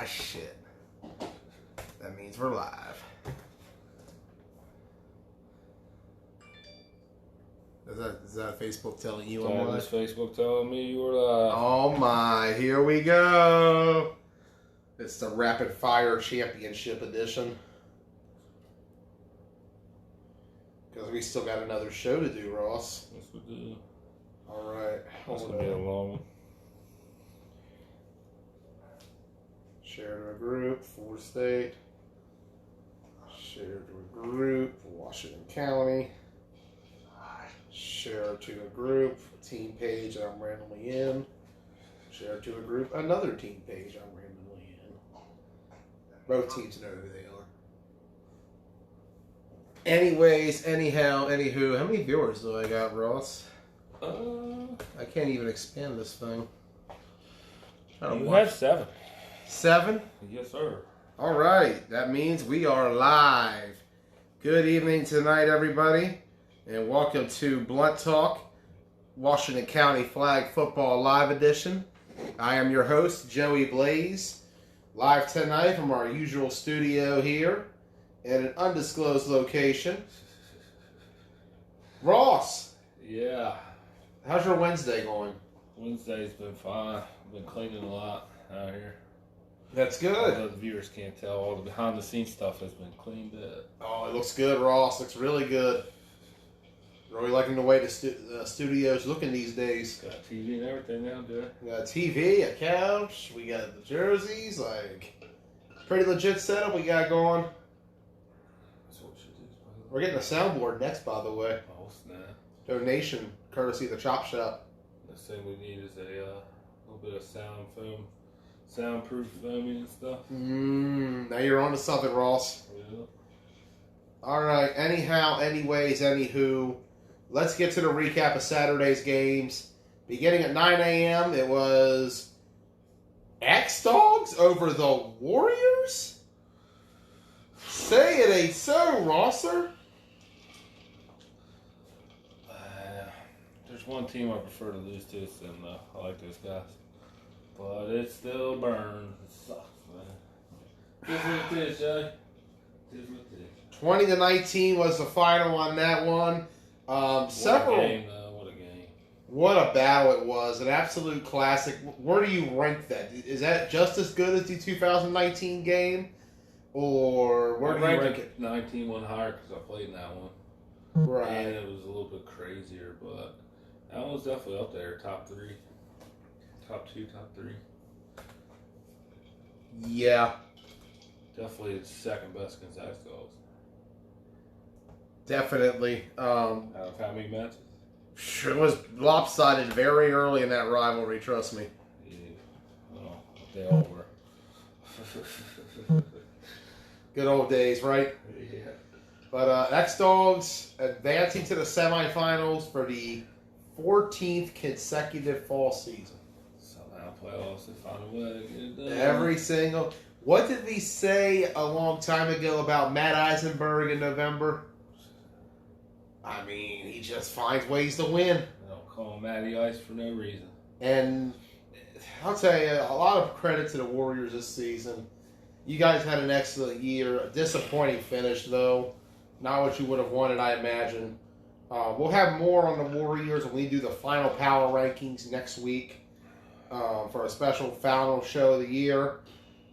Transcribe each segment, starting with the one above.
Shit. That means we're live. Is that Facebook telling you I'm live? Facebook telling me you were live. Oh my, here we go. It's the Rapid Fire Championship edition. Because we still got another show to do, Ross. Yes, we do. Alright. That's going to be a long one. Share to a group, Florida State. Share to a group, Washington County. Share to a group, team page that I'm randomly in. Share to a group, another team page I'm randomly in. Both teams know who they are. Anyways, anyhow, anywho, how many viewers do I got, Ross? I can't even expand this thing. You have 7. 7? Yes, sir. All right. That means we are live. Good evening tonight, everybody, and welcome to Blunt Talk, Washington County Flag Football Live Edition. I am your host, Joey Blaze, live tonight from our usual studio here at an undisclosed location. Ross. Yeah. How's your Wednesday going? Wednesday's been fine. I've been cleaning a lot out here. That's good. Although the viewers can't tell, all the behind-the-scenes stuff has been cleaned up. Oh, it looks good, Ross. Looks really good. Really liking the way the studio's looking these days. Got TV and everything now, dude. We got a TV, a couch, we got the jerseys, like, pretty legit setup we got going. That's what she does. We're getting a soundboard next, by the way. Oh, snap. Donation, courtesy of the Chop Shop. The thing we need is a little bit of sound foam. Soundproof foaming and stuff. Now you're on to something, Ross. Yeah. Alright, anyhow, anyways, anywho, let's get to the recap of Saturday's games. Beginning at 9 a.m., it was X-Dogs over the Warriors? Say it ain't so, Rosser. There's one team I prefer to lose to, and I like those guys. But it still burns. It sucks, man. Just what it is, Jay. Just what it is. 20-19 was the final on that one. What a game, though. What a game. What a battle it was. An absolute classic. Where do you rank that? Is that just as good as the 2019 game? Or where do you rank it? 19 one higher because I played in that one. Right. And it was a little bit crazier, but that one was definitely up there. Top 3. Top 2, top 3. Yeah. Definitely the second best against X-Dogs. Definitely. Out of how many matches? It was lopsided very early in that rivalry, trust me. Yeah. Well, they all were. Good old days, right? Yeah. But X-Dogs advancing to the semifinals for the 14th consecutive fall season. Somehow playoffs and find a way to get it done. Every single... What did we say a long time ago about Matt Eisenberg in November? I mean, he just finds ways to win. They don't call him Matty Ice for no reason. And I'll tell you, a lot of credit to the Warriors this season. You guys had an excellent year. A disappointing finish, though. Not what you would have wanted, I imagine. We'll have more on the Warriors when we do the final power rankings next week for a special final show of the year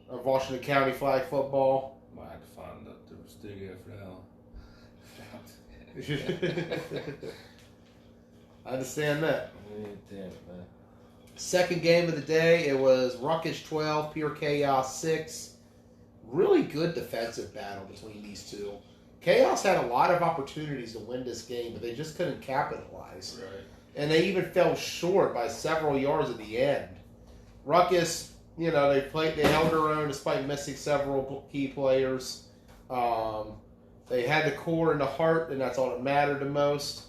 of Washington County Flag Football. Might have to find up the studio for that one. I understand that. Damn it, man. Second game of the day, it was Ruckish 12, Pure Chaos 6. Really good defensive battle between these two. Chaos had a lot of opportunities to win this game, but they just couldn't capitalize. Right. And they even fell short by several yards at the end. Ruckus, they held their own despite missing several key players. They had the core and the heart, and that's all that mattered the most.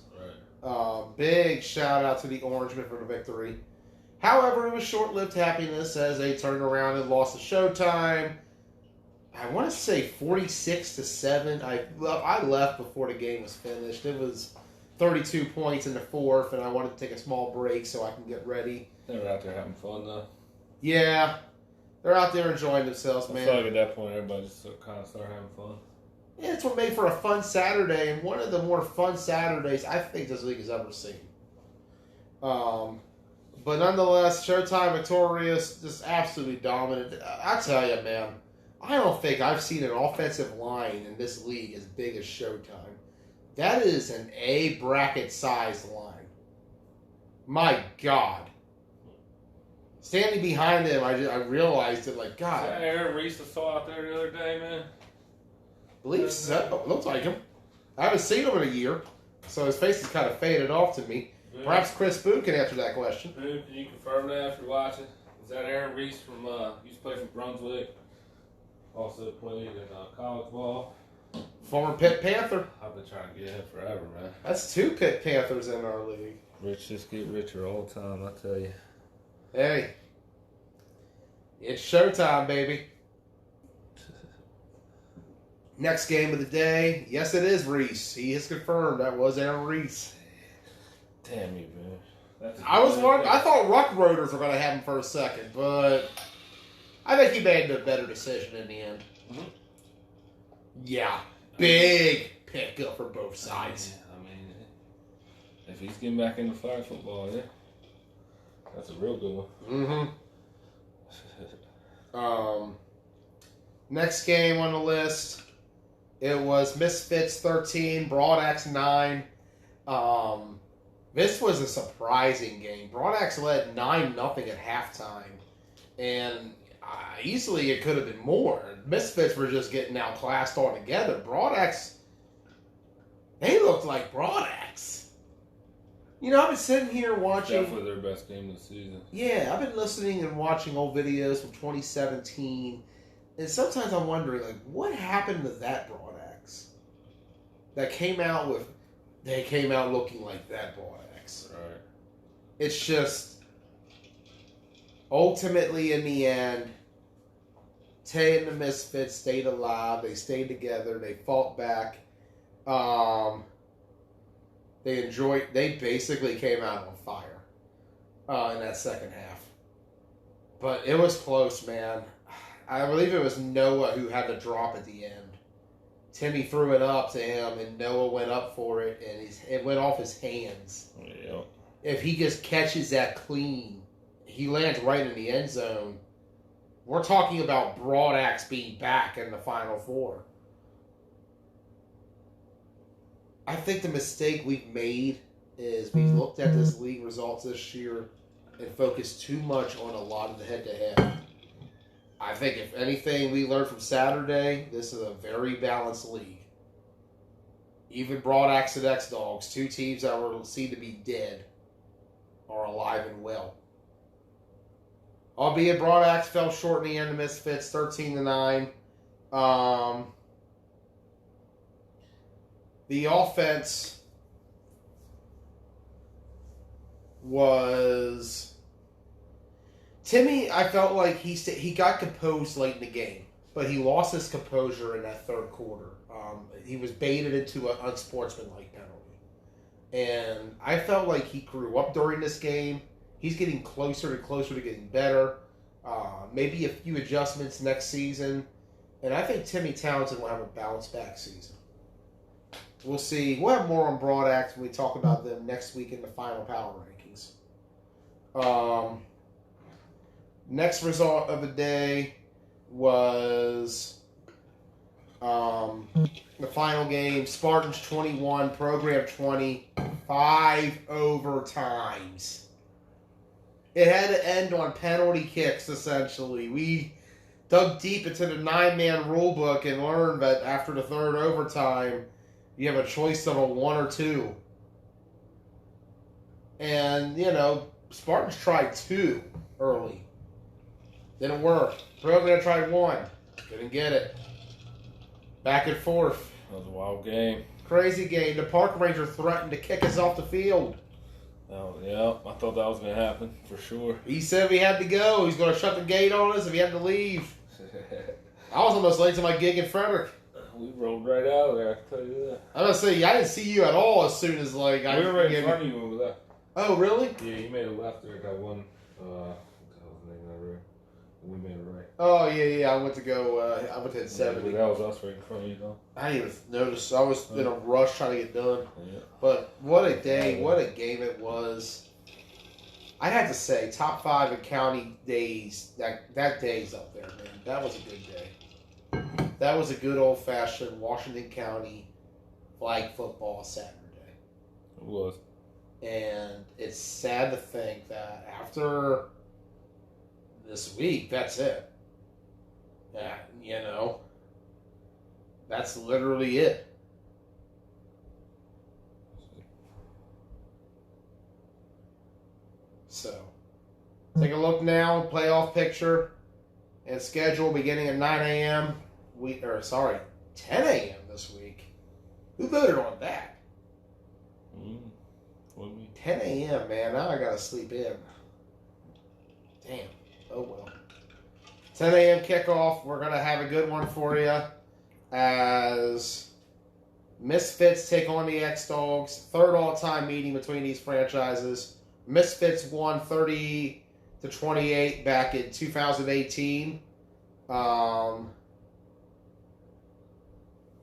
Right. Big shout out to the Orangemen for the victory. However, it was short-lived happiness as they turned around and lost to Showtime. I want to say 46-7. I left before the game was finished. It was 32 points in the fourth, and I wanted to take a small break so I can get ready. They were out there having fun, though. Yeah. They're out there enjoying themselves, I man. feel like at that point everybody just kind of start having fun. Yeah, it's what made for a fun Saturday, and one of the more fun Saturdays I think this league has ever seen. But nonetheless, Showtime victorious, just absolutely dominant. I tell you, man, I don't think I've seen an offensive line in this league as big as Showtime. That is an A bracket sized line. My God. Standing behind him, I realized it like, Is God. that Aaron Reese I saw out there the other day, man? Believe so. Looks like him. I haven't seen him in a year, so his face is kind of faded off to me. Perhaps Chris Boo can answer that question. Boo, can you confirm that after watching? Is that Aaron Reese from, used to play for Brunswick? Also played in college ball. Former Pitt Panther. I've been trying to get him forever, man. That's 2 Pitt Panthers in our league. Rich just get richer all the time, I tell you. Hey, it's showtime, baby. Next game of the day. Yes, it is Reese. He has confirmed that was Aaron Reese. Damn you, man. I thought Ruck Rotors were going to have him for a second, but I think he made a better decision in the end. Mm-hmm. Yeah, big pickup for both sides. I mean, if he's getting back into flag football, yeah, that's a real good one. Mm-hmm. Next game on the list, it was Misfits 13, Broadaxe 9. This was a surprising game. Broadaxe led 9-0 at halftime, and easily it could have been more. Misfits were just getting outclassed altogether. Broadaxe, they looked like Broadaxe. You know, I've been sitting here watching. Definitely their best game of the season. Yeah, I've been listening and watching old videos from 2017, and sometimes I'm wondering, like, what happened to that Broadaxe? That came out with, they came out looking like that Broadaxe. Right. It's just, ultimately in the end, Tay and the Misfits stayed alive. They stayed together. They fought back. They basically came out on fire in that second half. But it was close, man. I believe it was Noah who had the drop at the end. Timmy threw it up to him, and Noah went up for it, and it went off his hands. Yeah. If he just catches that clean, he lands right in the end zone. We're talking about Broadaxe being back in the Final Four. I think the mistake we've made is we looked at this league results this year and focused too much on a lot of the head-to-head. I think if anything we learned from Saturday, this is a very balanced league. Even Broadaxe and X-Dogs, 2 teams that were seen to be dead, are alive and well. Albeit Broadaxe fell short in the end of Misfits, 13-9. The offense was Timmy. I felt like he got composed late in the game, but he lost his composure in that third quarter. He was baited into an unsportsmanlike penalty, and I felt like he grew up during this game. He's getting closer and closer to getting better. Maybe a few adjustments next season, and I think Timmy Townsend will have a bounce back season. We'll see. We'll have more on Broadaxe when we talk about them next week in the final power rankings. Next result of the day was the final game. Spartans 21, Program 20, 5 overtimes. It had to end on penalty kicks, essentially. We dug deep into the 9-man rule book and learned that after the third overtime, you have a choice of a 1 or 2. And, Spartans tried 2 early. Didn't work. Program tried 1. Couldn't get it. Back and forth. That was a wild game. Crazy game. The park ranger threatened to kick us off the field. Oh, yeah. I thought that was going to happen, for sure. He said if he had to go, he's going to shut the gate on us if he had to leave. I was almost late to my gig in Frederick. We rolled right out of there, I can tell you that. I was going to say, I didn't see you at all as soon as, we were right in front of you when we left. Oh, really? Yeah, you made a left there. Got one, what the hell's the name of that road? We made a right. Oh yeah. I went to go. I went to hit 70. That was us right in front of you, though. I didn't even notice. I was in a rush trying to get done. Yeah. But what a day! What a game it was. I had to say, top 5 in county days. That day's up there, man. That was a good day. That was a good old fashioned Washington County flag football Saturday. It was. And it's sad to think that after this week, that's it. Yeah, that's literally it. So, take a look now, playoff picture and schedule beginning at 9 a.m. 10 a.m. this week. Who voted on that? 10 a.m., man. Now I gotta sleep in. Damn. Oh well. 10 a.m. kickoff. We're gonna have a good one for you as Misfits take on the X-Dogs. Third all-time meeting between these franchises. Misfits won 30-28 back in 2018. The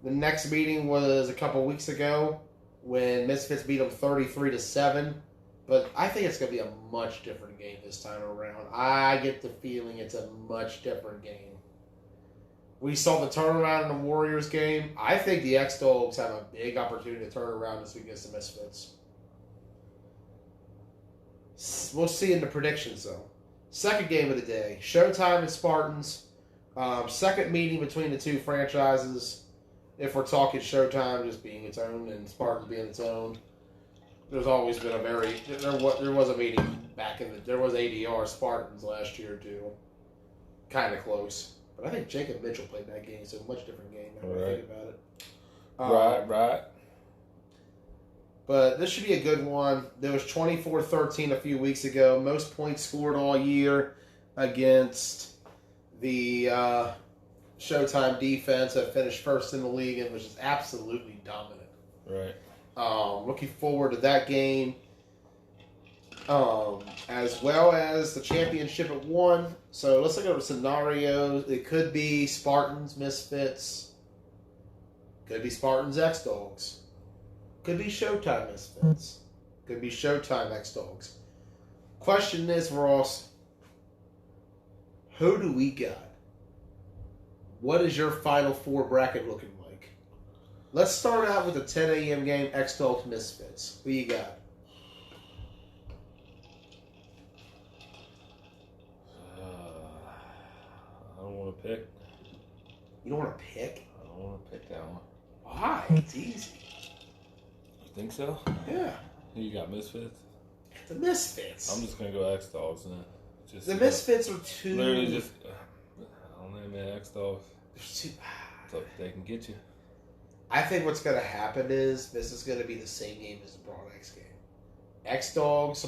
next meeting was a couple weeks ago when Misfits beat them 33-7. But I think it's going to be a much different game this time around. I get the feeling it's a much different game. We saw the turnaround in the Warriors game. I think the X-Dogs have a big opportunity to turn around this week against the Misfits. We'll see in the predictions, though. Second game of the day, Showtime and Spartans. Second meeting between the two franchises. If we're talking Showtime just being its own and Spartans being its own, there's always been there was a meeting back there was ADR Spartans last year too, kind of close. But I think Jacob Mitchell played that game, so a much different game now when I think about it. Right. But this should be a good one. There was 24-13 a few weeks ago. Most points scored all year against the Showtime defense that finished first in the league and was just absolutely dominant. Right. Looking forward to that game. As well as the championship at 1. So let's look at the scenarios. It could be Spartans, Misfits. Could be Spartans, X-Dogs. Could be Showtime Misfits. Could be Showtime X-Dogs. Question is, Ross, who do we got? What is your Final Four bracket looking like? Let's start out with the 10 a.m. game, X-Dogs Misfits. Who you got? I don't want to pick. You don't want to pick? I don't want to pick that one. Why? It's easy. You think so? Yeah. You got Misfits? The Misfits. I'm just going to go X-Dogs then. The Misfits are too... Literally just... I don't know, man. X-Dogs. Too... So they can get you. I think what's going to happen is this is going to be the same game as the Broad X game. X-Dogs...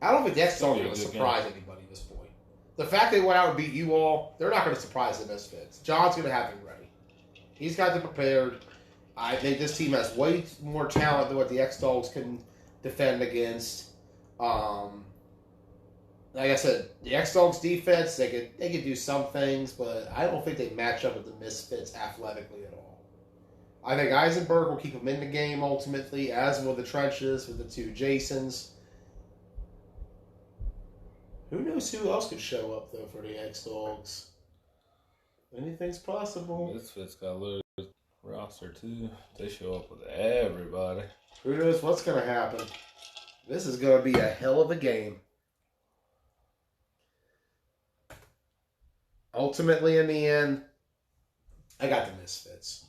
I don't think the X-Dogs are going to surprise anybody at this point. The fact they went out and beat you all, they're not going to surprise the Misfits. John's going to have them ready. He's got them prepared. I think this team has way more talent than what the X-Dogs can defend against. Like I said, the X-Dogs defense, they could do some things, but I don't think they match up with the Misfits athletically at all. I think Eisenberg will keep them in the game ultimately, as will the trenches with the two Jasons. Who knows who else could show up, though, for the X-Dogs? Anything's possible. Misfits got a little roster, too. They show up with everybody. Who knows what's going to happen? This is going to be a hell of a game. Ultimately, in the end, I got the Misfits.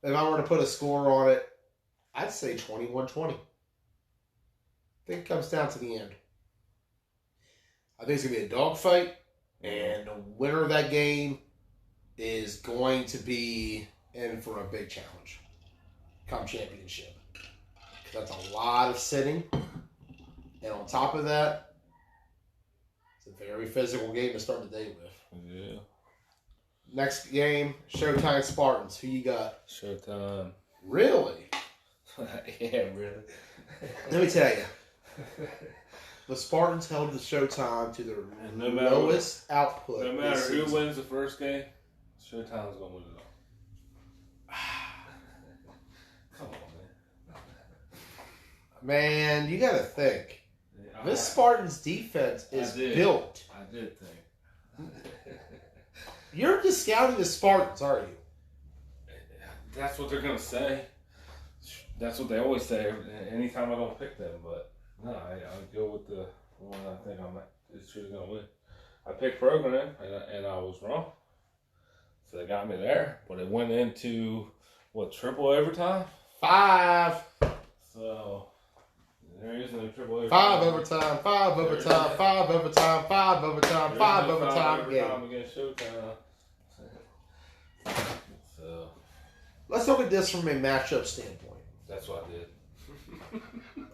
If I were to put a score on it, I'd say 21-20. I think it comes down to the end. I think it's going to be a dogfight, and the winner of that game is going to be in for a big challenge come championship. That's a lot of sitting, and on top of that, it's a very physical game to start the day with. Yeah. Next game, Showtime Spartans. Who you got? Showtime. Really? Yeah, really. Let me tell you. the Spartans held the Showtime to their And lowest output. No matter who wins the first game, Showtime's going to win it all. Come on, man. Man, you got to think. This Spartans defense is built. I did think. You're just scouting the Spartans, aren't you? That's what they're going to say. That's what they always say anytime I don't pick them. But no, I go with the one I think it's truly going to win. I picked program, and I was wrong. So they got me there. But it went into, triple overtime? 5. So there is no triple overtime. 5 overtime, 5 overtime, 5 overtime, 5 overtime, 5 overtime game. Against Showtime. So let's look at this from a matchup standpoint. That's what I did.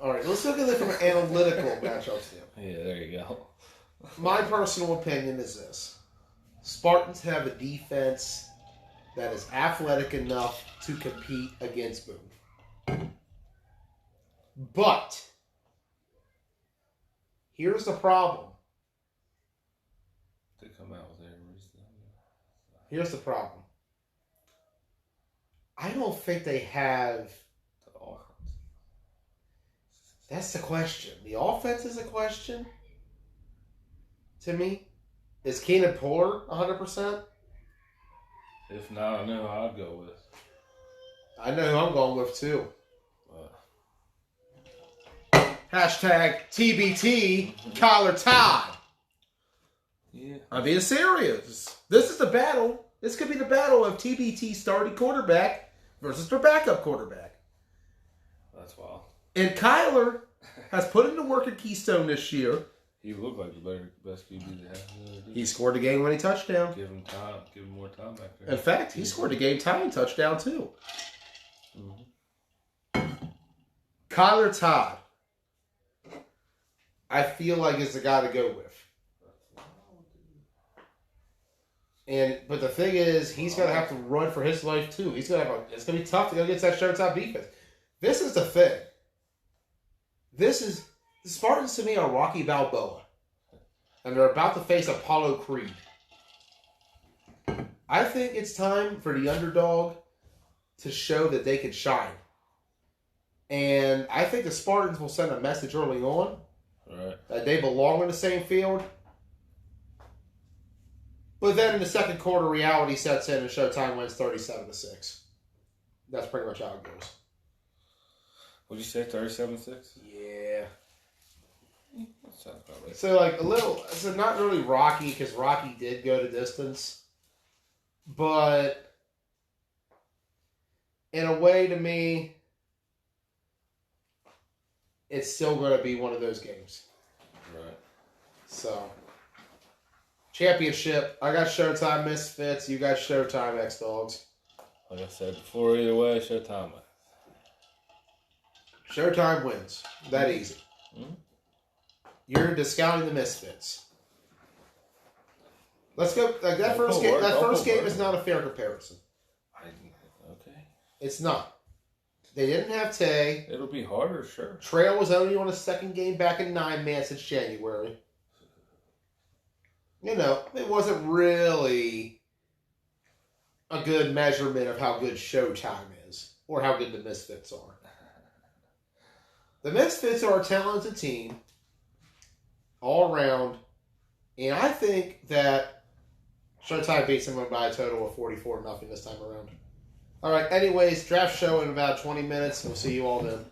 All right, let's look at it from an analytical matchup standpoint. Yeah, there you go. My personal opinion is this. Spartans have a defense that is athletic enough to compete against Boone. But here's the problem. They come out with errors. Here's the problem. I don't think they have The offense. That's the question. The offense is a question to me. Is Keenan Poller 100%? If not, I know who I'd go with. I know who I'm going with too. Hashtag TBT Kyler Todd. Yeah. I'm being serious. This is the battle. This could be the battle of TBT starting quarterback versus their backup quarterback. That's wild. And Kyler has put in the work at Keystone this year. He looked like the best QB they have. He scored the game-winning touchdown. Give him time. Give him more time back there. In fact, he scored a game-tying touchdown too. Mm-hmm. Kyler Todd, I feel like is the guy to go with. But the thing is, he's going to have to run for his life too. It's going to be tough to go against that Showtime defense. This is the thing. The Spartans to me are Rocky Balboa. And they're about to face Apollo Creed. I think it's time for the underdog to show that they can shine. And I think the Spartans will send a message early on that they belong in the same field. But then in the second quarter, reality sets in and Showtime wins 37-6. That's pretty much how it goes. What'd you say, 37-6? Yeah. That sounds about right. So not really Rocky, because Rocky did go the distance. But in a way, to me, it's still going to be one of those games. Right. So, championship. I got Showtime Misfits. You got Showtime X-Dogs. Like I said before, either way, Showtime wins. Showtime wins. That easy. Mm-hmm. You're discounting the Misfits. Let's go. That first game. That first game is not a fair comparison. Okay. It's not. They didn't have Tay. It'll be harder, sure. Trail was only on his second game back in 9-man since January. It wasn't really a good measurement of how good Showtime is or how good the Misfits are. The Misfits are a talented team all around, and I think that Showtime beats them by a total of 44-0 this time around. All right, anyways, draft show in about 20 minutes. We'll see you all then.